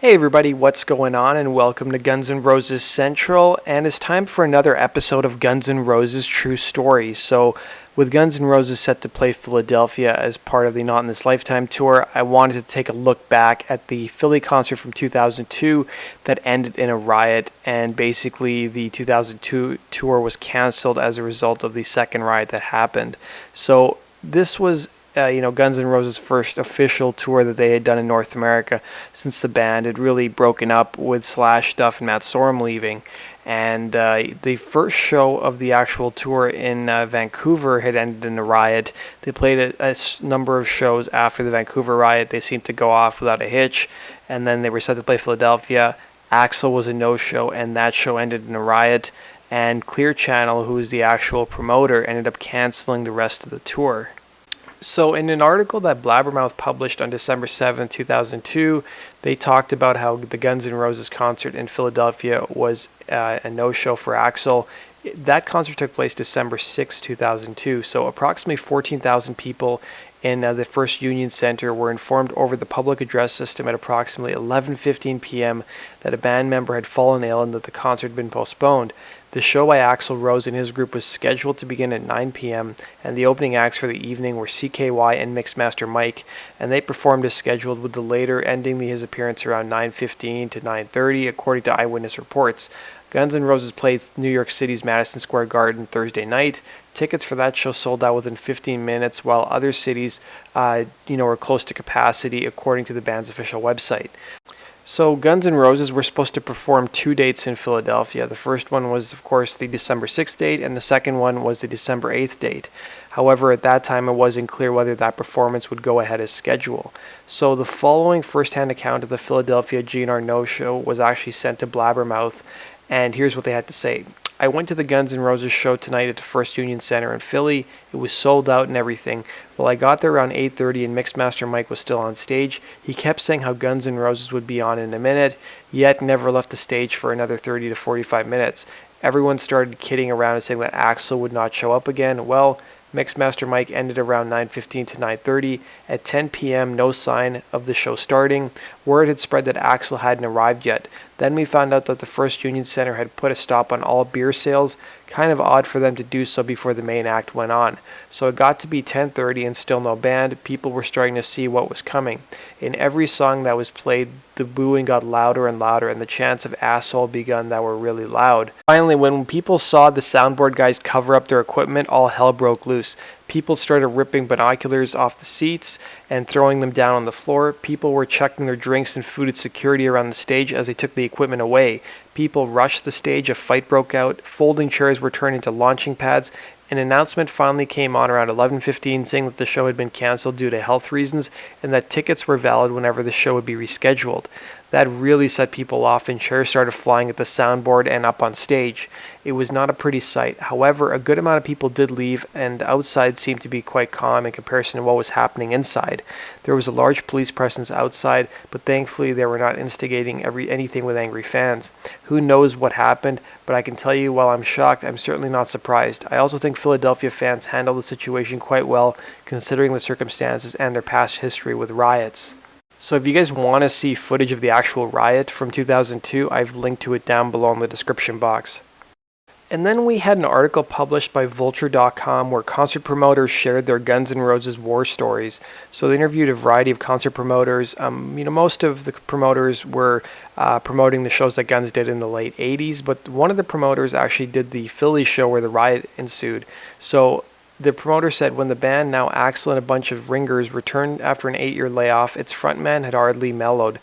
Hey everybody, what's going on, and welcome to Guns N' Roses Central, and it's time for another episode of Guns N' Roses True Story. So, with Guns N' Roses set to play Philadelphia as part of the Not in This Lifetime tour, I wanted to take a look back at the Philly concert from 2002 that ended in a riot, and basically the 2002 tour was canceled as a result of the second riot that happened. So, this was Guns N' Roses' first official tour that they had done in North America since the band had really broken up with Slash, Duff, and Matt Sorum leaving. And the first show of the actual tour in Vancouver had ended in a riot. They played a number of shows after the Vancouver riot. They seemed to go off without a hitch, and then they were set to play Philadelphia. Axl was a no-show, and that show ended in a riot. And Clear Channel, who was the actual promoter, ended up canceling the rest of the tour. So in an article that Blabbermouth published on December 7, 2002, they talked about how the Guns N' Roses concert in Philadelphia was a no-show for Axl. That concert took place December 6, 2002, so approximately 14,000 people in the First Union Center were informed over the public address system at approximately 11:15 p.m. that a band member had fallen ill and that the concert had been postponed. The show by Axl Rose and his group was scheduled to begin at 9 p.m., and the opening acts for the evening were CKY and Mixmaster Mike, and they performed as scheduled, with the latter ending his appearance around 9:15 to 9:30, according to eyewitness reports. Guns N' Roses played New York City's Madison Square Garden Thursday night. Tickets for that show sold out within 15 minutes, while other cities, were close to capacity, according to the band's official website. So Guns N' Roses were supposed to perform two dates in Philadelphia. The first one was, of course, the December 6th date, and the second one was the December 8th date. However, at that time, it wasn't clear whether that performance would go ahead as scheduled. So the following first-hand account of the Philadelphia GNR no-show was actually sent to Blabbermouth, and here's what they had to say. I went to the Guns N' Roses show tonight at the First Union Center in Philly. It was sold out and everything. Well, I got there around 8:30 and Mixmaster Mike was still on stage. He kept saying how Guns N' Roses would be on in a minute, yet never left the stage for another 30 to 45 minutes. Everyone started kidding around and saying that Axl would not show up again. Well, Mixmaster Mike ended around 9:15 to 9:30. At 10 p.m., no sign of the show starting. Word had spread that Axl hadn't arrived yet. Then we found out that the First Union Center had put a stop on all beer sales. Kind of odd for them to do so before the main act went on. So it got to be 10:30 and still no band. People were starting to see what was coming. In every song that was played, the booing got louder and louder, and the chants of asshole begun that were really loud. Finally, when people saw the soundboard guys cover up their equipment, all hell broke loose. People started ripping binoculars off the seats and throwing them down on the floor. People were checking their drinks and food at security around the stage as they took the equipment away. People rushed the stage, a fight broke out, folding chairs were turned into launching pads. An announcement finally came on around 11:15 saying that the show had been canceled due to health reasons and that tickets were valid whenever the show would be rescheduled. That really set people off, and chairs started flying at the soundboard and up on stage. It was not a pretty sight. However, a good amount of people did leave, and outside seemed to be quite calm in comparison to what was happening inside. There was a large police presence outside, but thankfully they were not instigating anything with angry fans. Who knows what happened, but I can tell you, while I'm shocked, I'm certainly not surprised. I also think Philadelphia fans handled the situation quite well, considering the circumstances and their past history with riots. So if you guys want to see footage of the actual riot from 2002, I've linked to it down below in the description box. And then we had an article published by Vulture.com where concert promoters shared their Guns N' Roses war stories. So they interviewed a variety of concert promoters. Most of the promoters were promoting the shows that Guns did in the late 80s, but one of the promoters actually did the Philly show where the riot ensued. So the promoter said when the band, now Axl and a bunch of ringers, returned after an 8-year layoff, its frontman had hardly mellowed.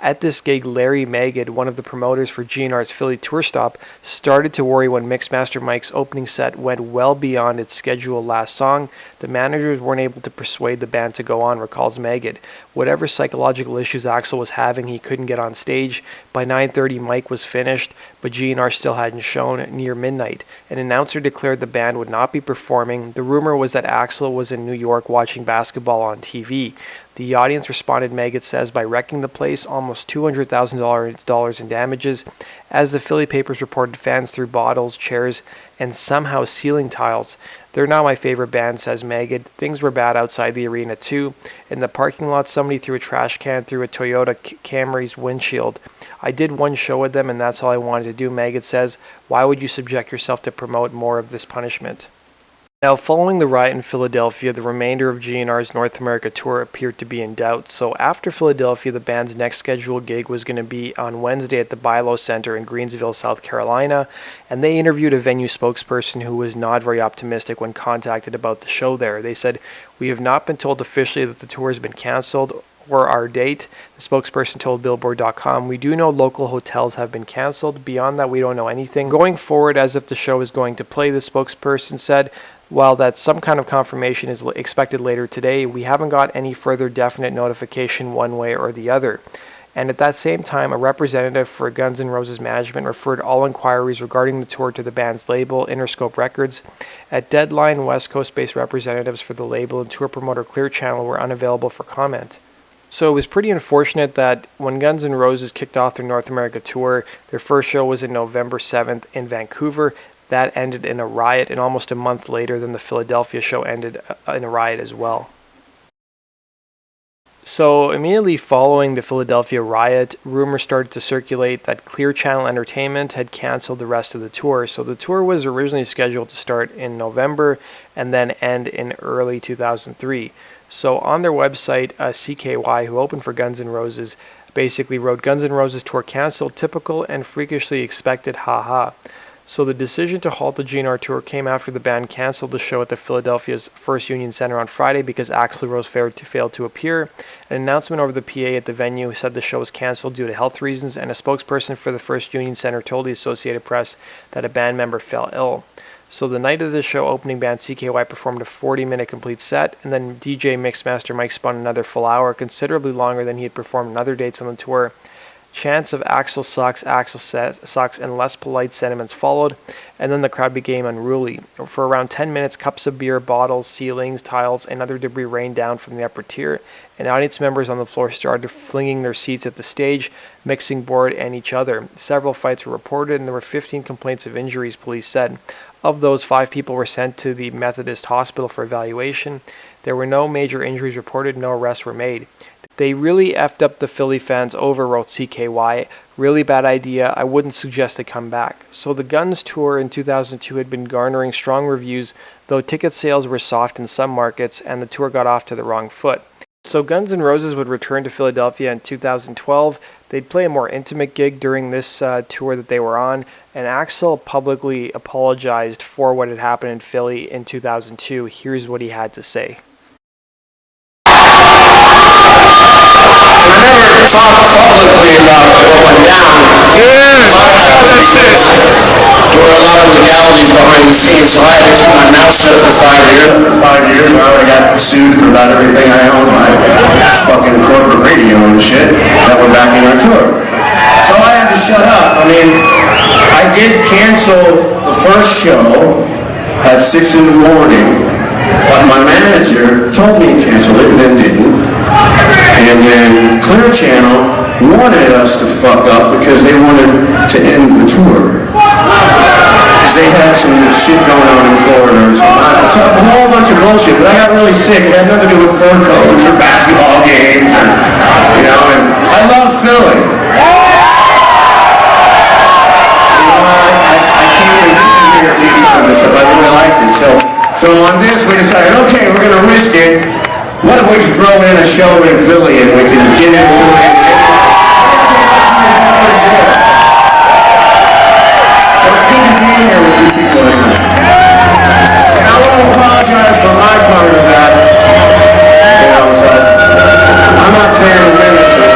At this gig, Larry Magid, one of the promoters for GNR's Philly tour stop, started to worry when Mixmaster Mike's opening set went well beyond its scheduled last song. The managers weren't able to persuade the band to go on, recalls Magid. Whatever psychological issues Axl was having, he couldn't get on stage. By 9:30, Mike was finished, but GNR still hadn't shown near midnight. An announcer declared the band would not be performing. The rumor was that Axl was in New York watching basketball on TV. The audience responded, Maggot says, by wrecking the place, almost $200,000 in damages. As the Philly papers reported, fans threw bottles, chairs, and somehow ceiling tiles. They're not my favorite band, says Maggot. Things were bad outside the arena too. In the parking lot, somebody threw a trash can through a Toyota Camry's windshield. I did one show with them and that's all I wanted to do, Maggot says. Why would you subject yourself to promote more of this punishment? Now, following the riot in Philadelphia, the remainder of GNR's North America tour appeared to be in doubt. So after Philadelphia, the band's next scheduled gig was going to be on Wednesday at the Bilo Center in Greensville, South Carolina, and they interviewed a venue spokesperson who was not very optimistic when contacted about the show there. They said, "We have not been told officially that the tour has been canceled or our date." The spokesperson told Billboard.com, "We do know local hotels have been canceled. Beyond that, we don't know anything. Going forward, as if the show is going to play," the spokesperson said. While that some kind of confirmation is expected later today, we haven't got any further definite notification one way or the other. And at that same time, a representative for Guns N' Roses management referred all inquiries regarding the tour to the band's label, Interscope Records. At deadline, West Coast-based representatives for the label and tour promoter Clear Channel were unavailable for comment. So it was pretty unfortunate that when Guns N' Roses kicked off their North America tour, their first show was in November 7th in Vancouver. That ended in a riot, and almost a month later than the Philadelphia show ended in a riot as well. So immediately following the Philadelphia riot, rumors started to circulate that Clear Channel Entertainment had canceled the rest of the tour. So the tour was originally scheduled to start in November and then end in early 2003. So on their website, CKY, who opened for Guns N' Roses, basically wrote, "Guns N' Roses tour canceled, typical and freakishly expected, haha." So the decision to halt the GNR tour came after the band canceled the show at the Philadelphia's First Union Center on Friday because Axl Rose failed to appear. An announcement over the PA at the venue said the show was canceled due to health reasons, and a spokesperson for the First Union Center told the Associated Press that a band member fell ill. So the night of the show, opening band CKY performed a 40-minute complete set, and then DJ Mixmaster Mike spun another full hour, considerably longer than he had performed on other dates on the tour. Chants of Axl sucks, and less polite sentiments followed, and then the crowd became unruly. For around 10 minutes, cups of beer, bottles, ceilings, tiles, and other debris rained down from the upper tier, and audience members on the floor started flinging their seats at the stage, mixing board, and each other. Several fights were reported, and there were 15 complaints of injuries, police said. Of those, 5 people were sent to the Methodist Hospital for evaluation. There were no major injuries reported, no arrests were made. "They really effed up the Philly fans over," wrote CKY. "Really bad idea. I wouldn't suggest they come back." So the Guns tour in 2002 had been garnering strong reviews, though ticket sales were soft in some markets, and the tour got off to the wrong foot. So Guns N' Roses would return to Philadelphia in 2012. They'd play a more intimate gig during this tour that they were on, and Axl publicly apologized for what had happened in Philly in 2002. Here's what he had to say. Talk publicly about what went down. I persist. There were a lot of legalities behind the scenes, so I had to keep my mouth shut for 5 years. For 5 years, I already got sued for about everything I own, my fucking corporate radio and shit that were backing our tour. So I had to shut up. I mean, I did cancel the first show at 6 in the morning, but my manager told me to cancel it and then didn't. And then Clear Channel wanted us to fuck up because they wanted to end the tour. Because they had some shit going on in Florida or something. It's a whole bunch of bullshit, but I got really sick. It had nothing to do with fur coats or basketball games or, you know, and I love Philly. I came and visited here a few times and stuff. I really liked it. So on this, we decided, okay, we're going to risk it. What if we could throw in a show in Philly and we can get in Philly and go to jail? So it's good to be here with you people tonight. And I want to apologize for my part of that. You know, so I'm not saying I'm innocent.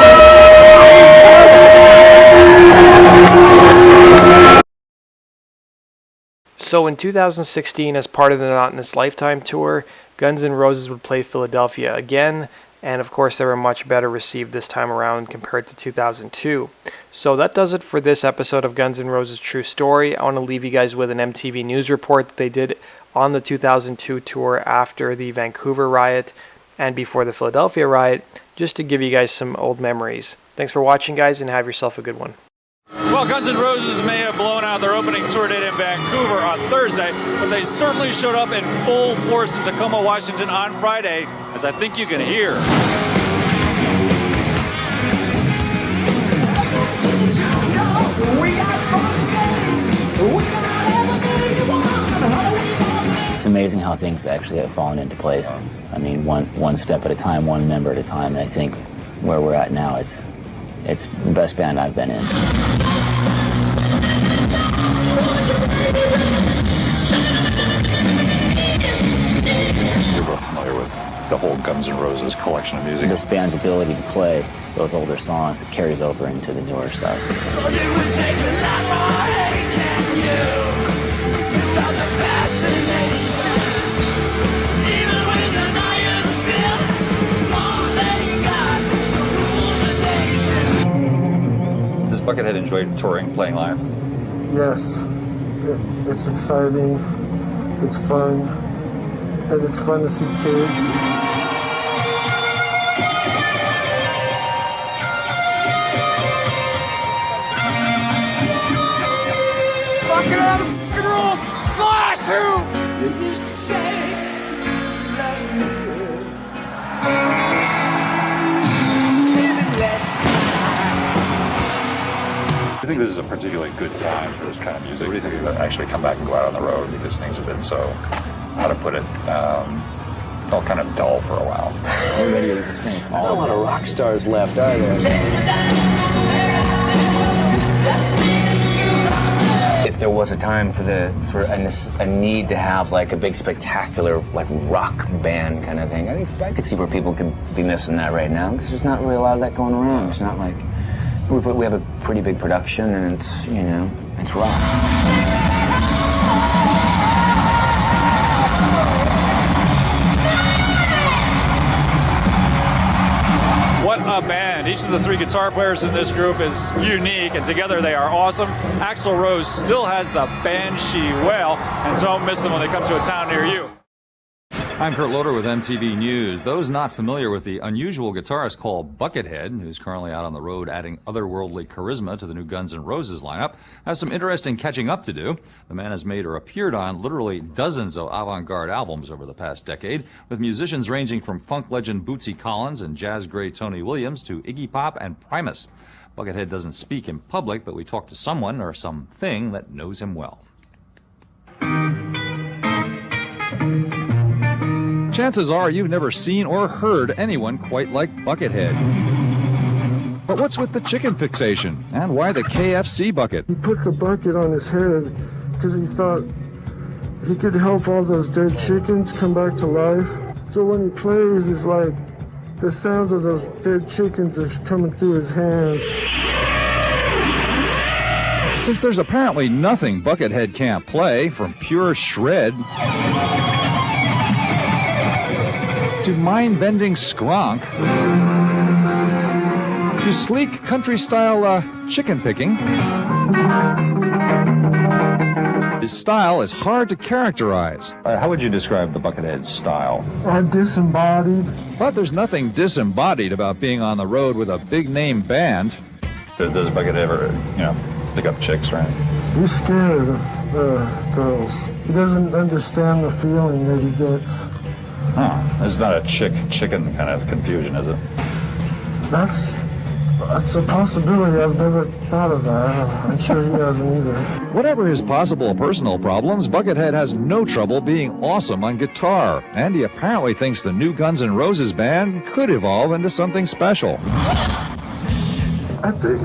So in 2016, as part of the Not in This Lifetime tour, Guns N' Roses would play Philadelphia again, and of course they were much better received this time around compared to 2002. So that does it for this episode of Guns N' Roses True Story. I want to leave you guys with an MTV News report that they did on the 2002 tour after the Vancouver riot. and before the Philadelphia riot, just to give you guys some old memories. Thanks for watching, guys, and have yourself a good one. Well, Guns N' Roses may have blown out their opening tour date in Vancouver on Thursday, but they certainly showed up in full force in Tacoma, Washington on Friday, as I think you can hear. It's amazing how things actually have fallen into place. I mean, one step at a time, one member at a time, and I think where we're at now, it's the best band I've been in. You're both familiar with the whole Guns N' Roses collection of music. This band's ability to play those older songs, it carries over into the newer stuff. Does Buckethead enjoy touring, playing live? Yes, it's exciting, it's fun, and it's fun to see kids. Fucking roll, flash through. You used to say that I think this is a particularly good time for this kind of music. What do you think of actually come back and go out on the road, because things have been so, how to put it, all kind of dull for a while? We're ready to just finish. Not a lot of rock stars left, are there? If there was a time for a need to have like a big spectacular like rock band kind of thing, I think I could see where people could be missing that right now, because there's not really a lot of that going around. It's not like we have a pretty big production, and it's, you know, it's rock. What a band. Each of the three guitar players in this group is unique, and together they are awesome. Axl Rose still has the banshee wail, and so miss them when they come to a town near you. I'm Kurt Loder with MTV News. Those not familiar with the unusual guitarist called Buckethead, who's currently out on the road adding otherworldly charisma to the new Guns N' Roses lineup, has some interesting catching up to do. The man has made or appeared on literally dozens of avant-garde albums over the past decade, with musicians ranging from funk legend Bootsy Collins and jazz great Tony Williams to Iggy Pop and Primus. Buckethead doesn't speak in public, but we talked to someone or something that knows him well. Chances are you've never seen or heard anyone quite like Buckethead. But what's with the chicken fixation? And why the KFC bucket? He put the bucket on his head because he thought he could help all those dead chickens come back to life. So when he plays, it's like the sounds of those dead chickens are coming through his hands. Since there's apparently nothing Buckethead can't play, from pure shred to mind-bending skronk, to sleek country-style chicken picking, his style is hard to characterize. How would you describe the Buckethead style? Disembodied. But there's nothing disembodied about being on the road with a big-name band. Does Buckethead ever, you know, pick up chicks or anything? He's scared of girls. He doesn't understand the feeling that he gets. Huh. It's not a chicken kind of confusion, is it? That's a possibility. I've never thought of that. I'm sure he hasn't either. Whatever his possible personal problems, Buckethead has no trouble being awesome on guitar. And he apparently thinks the new Guns N' Roses band could evolve into something special. I think,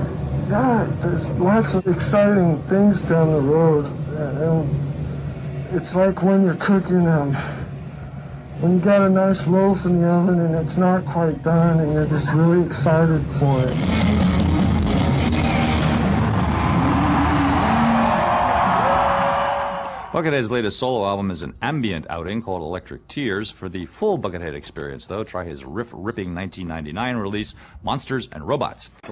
yeah, there's lots of exciting things down the road. And it's like when you're cooking when you got a nice loaf in the oven and it's not quite done and you're just really excited for it. Buckethead's latest solo album is an ambient outing called Electric Tears. For the full Buckethead experience, though, try his riff-ripping 1999 release, Monsters and Robots.